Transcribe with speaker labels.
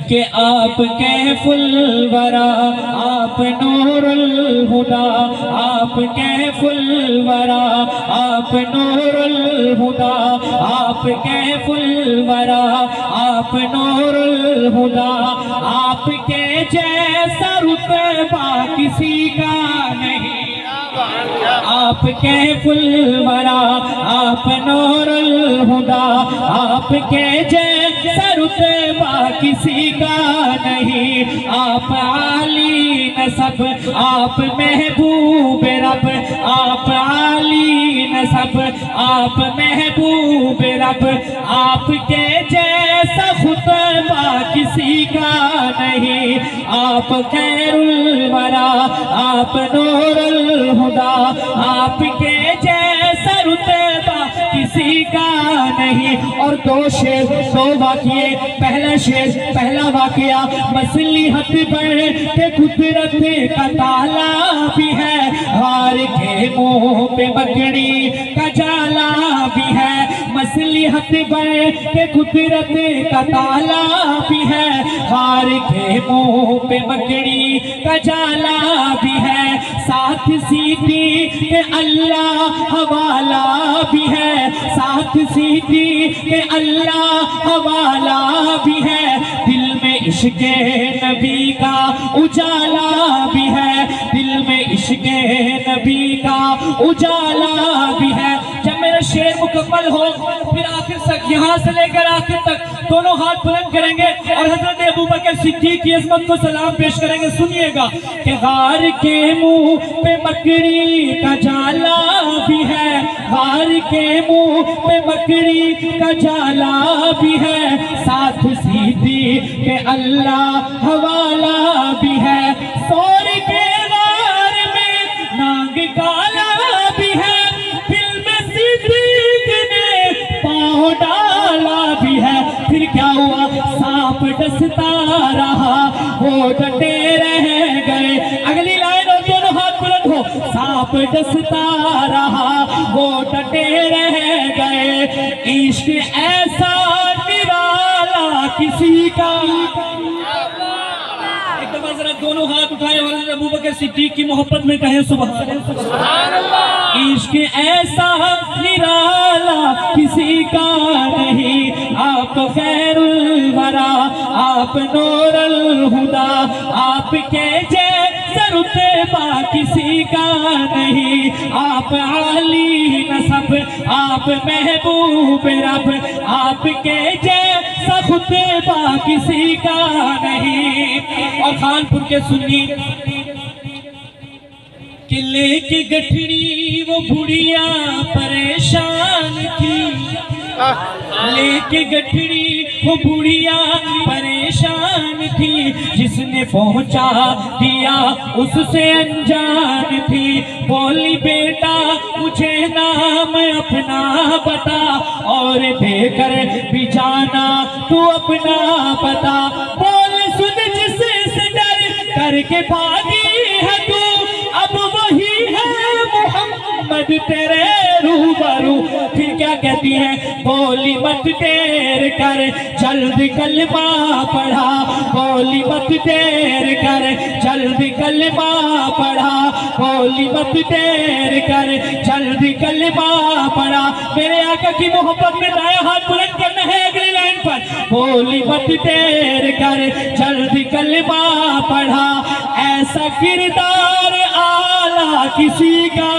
Speaker 1: کہ آپ کیف الورا آپ نور الہدا، آپ کیف الورا آپ نور الہدا، آپ کیف الورا آپ نور الہدا، آپ کے جیسا رتبہ کسی کا نہیں، آپ کیف الورا آپ نور الہدا، آپ کے جیسا رتبہ کسی کا نہیں، آپ عالی نسب آپ محبوب رب، آپ عالی نسب آپ محبوب رب، آپ کے جیسا خطبہ کسی کا نہیں، آپ خیر الورا آپ نور الہدا، آپ کے جیسا رتبہ کسی کا نہیں۔ اور دو شعر دو واقعے، پہلا شعر پہلا واقعہ مصلحت پر کہ قدرت کا تالا بھی ہے، غار کے منہ پہ مکڑی کا جالا بھی ہے، مصلحت پر کہ قدرت کا تالا بھی ہے، غار کے منہ پہ مکڑی کا جالا بھی ہے، ساتھ سیٹی کہ اللہ حوالہ بھی ہے، ساتھ سیٹی کہ اللہ حوالہ بھی ہے، دل میں عشق نبی کا اجالا بھی ہے، دل میں عشق نبی کا اجالا بھی ہے۔ جب میرا شعر مکمل ہو پھر آخر تک یہاں سے لے کر آخر تک دونوں ہاتھ بلند کریں گے اور حضرت ابوبکر صدیق کی عظمت کو سلام پیش کریں گے۔ سنیے گا کہ غار کے منہ پہ مکڑی کا جالا بھی ہے، غار کے منہ پہ مکڑی کا جالا بھی ہے، ساتھ سیدھی کہ اللہ حوالہ بھی ہے، سور کے غار میں نانگ کالا بھی ہے، دل میں صدیق نے پاؤں ڈالا بھی ہے۔ پھر کیا ہوا؟ سانپ ڈستا رہا وہ ڈٹے رہ گئے، اگلی لائن اور دونوں ہاتھ بلند ہو، سانپ ڈستا رہا وہ ڈٹے رہ گئے، عشق ایسا نرالا کسی کا۔ ایک دفعہ ذرا دونوں ہاتھ اٹھائے اور حضرت ابوبکر صدیق کی محبت میں کہیں سبحان اللہ۔ عشق ایسا نرالا کسی کا نہیں، آپ خیر الورا آپ نور الہدا، آپ کے جیسا رتبہ کسی کا نہیں، آپ عالی نسب آپ محبوب رب، آپ کے جیسا خطبہ کسی کا نہیں۔ اور خانپور کے سنی قلعے کی گٹھڑی وہ بڑھیا پریشان تھی، لے کے گٹھڑی وہ بڑھیا پریشان تھی، جس نے پہنچا دیا اس سے انجان تھی، بولی بیٹا مجھے نام اپنا بتا، اور دے کر بھی جانا تو اپنا بتا، بول سن جس سے ڈر کر کے بھاگی ہے تو، اب وہی ہے محمد تیرے روبرو۔ پھر کیا کہتی ہے؟ بولی مت دیر کر جلد کلمہ پڑھا، بولی مت دیر کر جلد کلمہ پڑھا، بولی مت دیر کر جلد کلمہ پڑھا۔ میرے آقا کی محبت میں دائیں ہاتھ بلند کرنا ہے اگلی لائن پر، بولی مت دیر کر جلد کلمہ پڑھا، ایسا کردار اعلیٰ کسی کا